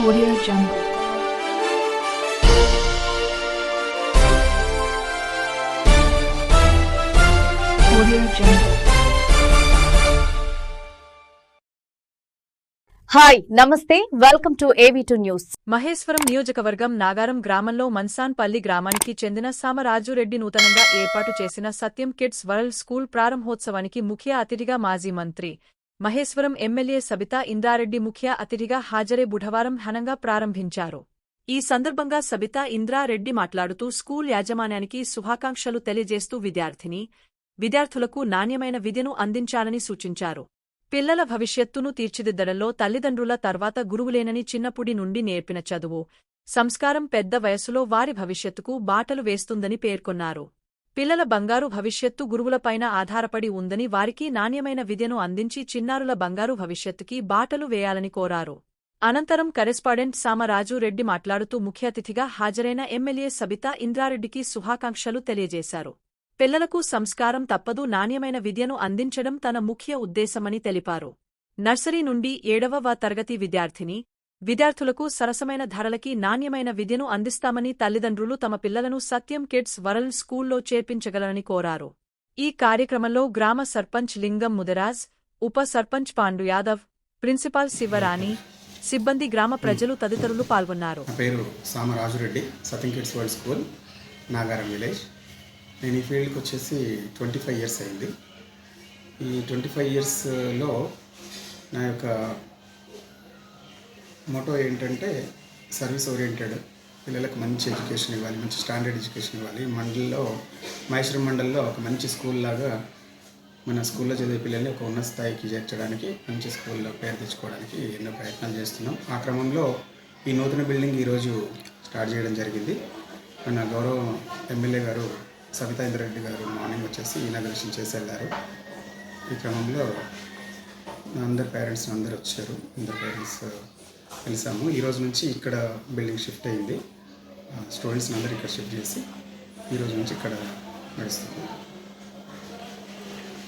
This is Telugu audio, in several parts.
Audio Jungle. Audio Jungle. Hi నమస్తే welcome to AV2 news. Maheshwaram నియోజకవర్గం నాగారం గ్రామంలో మన్సాన్పల్లి గ్రామానికి చెందిన సామరాజురెడ్డి నూతనంగా ఏర్పాటు చేసిన సత్యం కిడ్స్ వరల్డ్ స్కూల్ ప్రారంభోత్సవానికి ముఖ్య అతిథిగా మాజీ మంత్రి మహేశ్వరం ఎమ్మెల్యే సబితా ఇంద్రారెడ్డి ముఖ్య అతిథిగా హాజరై బుధవారం ఘనంగా ప్రారంభించారు. ఈ సందర్భంగా సబితా ఇంద్రారెడ్డి మాట్లాడుతూ స్కూల్ యాజమాన్యానికి శుభాకాంక్షలు తెలియజేస్తూ విద్యార్థులకు నాణ్యమైన విద్యను అందించాలని సూచించారు. పిల్లల భవిష్యత్తును తీర్చిదిద్దడంలో తల్లిదండ్రుల తర్వాత గురువులేనని చిన్నప్పుడి నుండి నేర్పిన చదువు, సంస్కారం పెద్ద వయస్సులో వారి భవిష్యత్తుకు బాటలు వేస్తుందని పేర్కొన్నారు. పిల్లల బంగారు భవిష్యత్తు గురువులపైన ఆధారపడి ఉందని వారికి నాణ్యమైన విద్యను అందించి చిన్నారుల బంగారు భవిష్యత్తుకి బాటలు వేయాలని కోరారు. అనంతరం కరెస్పాండెంట్ సామరాజు రెడ్డి మాట్లాడుతూ ముఖ్య అతిథిగా హాజరైన ఎమ్మెల్యే సబితా ఇంద్రారెడ్డికి శుభాకాంక్షలు తెలియజేశారు. పిల్లలకు సంస్కారం తప్పదు, నాణ్యమైన విద్యను అందించడం తన ముఖ్య ఉద్దేశమని తెలిపారు. నర్సరీ నుండి 7వ తరగతి విద్యార్థులకు సరసమైన ధరలకి నాణ్యమైన విద్యను అందిస్తామని తల్లిదండ్రులు తమ పిల్లలను సత్యం కిడ్స్ వరల్డ్ స్కూల్లో చేర్పించగలరని కోరారు. ఈ కార్యక్రమంలో గ్రామ సర్పంచ్ లింగం ముదరాజ్, ఉప సర్పంచ్ పాండు యాదవ్, ప్రిన్సిపాల్ శివరాణి, సిబ్బంది, గ్రామ ప్రజలు తదితరులు పాల్గొన్నారు. నా పేరు Samarajureddy, Satyam kids world school, Nagaram village. నేను ఈ ఫీల్డ్కి వచ్చేసి 25 ఇయర్స్ అయింది. ఈ 25 ఇయర్స్లో నా యొక్క మోటో ఏంటంటే సర్వీస్ ఓరియంటెడ్, పిల్లలకు మంచి ఎడ్యుకేషన్ ఇవ్వాలి, మంచి స్టాండర్డ్ ఎడ్యుకేషన్ ఇవ్వాలి. మహేశ్వరం మండల్లో ఒక మంచి స్కూల్ లాగా మన స్కూల్లో చదివే పిల్లల్ని ఒక ఉన్నత స్థాయికి చేర్చడానికి, మంచి స్కూల్లో పేరు తెచ్చుకోవడానికి ఎన్నో ప్రయత్నాలు చేస్తున్నాం. ఆ క్రమంలో ఈ నూతన బిల్డింగ్ ఈరోజు స్టార్ట్ చేయడం జరిగింది. మన గౌరవ ఎమ్మెల్యే గారు సబితా ఇంద్రారెడ్డి గారు మార్నింగ్ వచ్చేసి ఇనాగరేషన్ చేసి వెళ్ళారు. ఈ క్రమంలో అందరు పేరెంట్స్ అందరు వచ్చారు. అందరు పేరెంట్స్ కలిసాము. ఈరోజు నుంచి ఇక్కడ బిల్డింగ్ షిఫ్ట్ అయింది. స్టూడెంట్స్ని అందరూ ఇక్కడ షిఫ్ట్ చేసి ఈరోజు నుంచి ఇక్కడ నడుస్తుంది.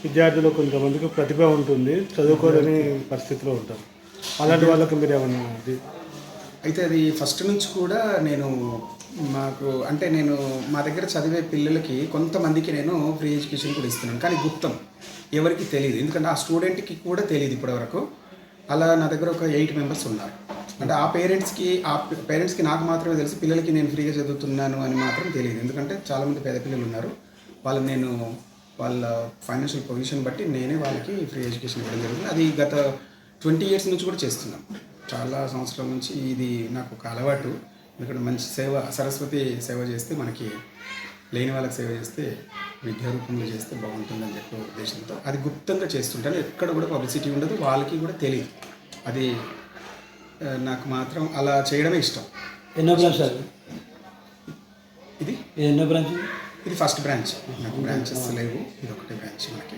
విద్యార్థులు కొంతమందికి ప్రతిభ ఉంటుంది, చదువుకోలేని పరిస్థితిలో ఉంటారు. అలాంటి వాళ్ళకి మీరు ఏమన్నా అయితే అది ఫస్ట్ నుంచి కూడా నేను మా దగ్గర చదివే పిల్లలకి కొంతమందికి నేను ఫ్రీ ఎడ్యుకేషన్ కూడా ఇస్తున్నాను. కానీ గుప్తం, ఎవరికి తెలియదు. ఎందుకంటే ఆ స్టూడెంట్కి కూడా తెలియదు ఇప్పటివరకు. అలా నా దగ్గర ఒక 8 మెంబర్స్ ఉన్నారు. అంటే ఆ పేరెంట్స్కి నాకు మాత్రమే తెలుసు, పిల్లలకి నేను ఫ్రీగా చదువుతున్నాను అని మాత్రం తెలియదు. ఎందుకంటే చాలామంది పేద పిల్లలు ఉన్నారు. వాళ్ళ ఫైనాన్షియల్ పొజిషన్ బట్టి నేనే వాళ్ళకి ఫ్రీ ఎడ్యుకేషన్ ఇవ్వడం జరుగుతుంది. అది గత 20 ఇయర్స్ నుంచి కూడా చేస్తున్నాం. చాలా సంవత్సరాల నుంచి ఇది నాకు ఒక అలవాటు. ఎందుకంటే మంచి సరస్వతి సేవ చేస్తే, మనకి లేని వాళ్ళకి సేవ చేస్తే, విద్యారూపంలో చేస్తే బాగుంటుందని చెప్పే ఉద్దేశంతో అది గుప్తంగా చేస్తుంటాను. ఎక్కడ కూడా పబ్లిసిటీ ఉండదు, వాళ్ళకి కూడా తెలియదు. అది నాకు మాత్రం అలా చేయడమే ఇష్టం. ఎన్నో బ్రాంచ్ అది? ఇది ఎన్నో బ్రాంచ్? ఇది ఫస్ట్ బ్రాంచ్. నాకు బ్రాంచెస్ లేవు, ఇది ఒకటే బ్రాంచ్ మనకి.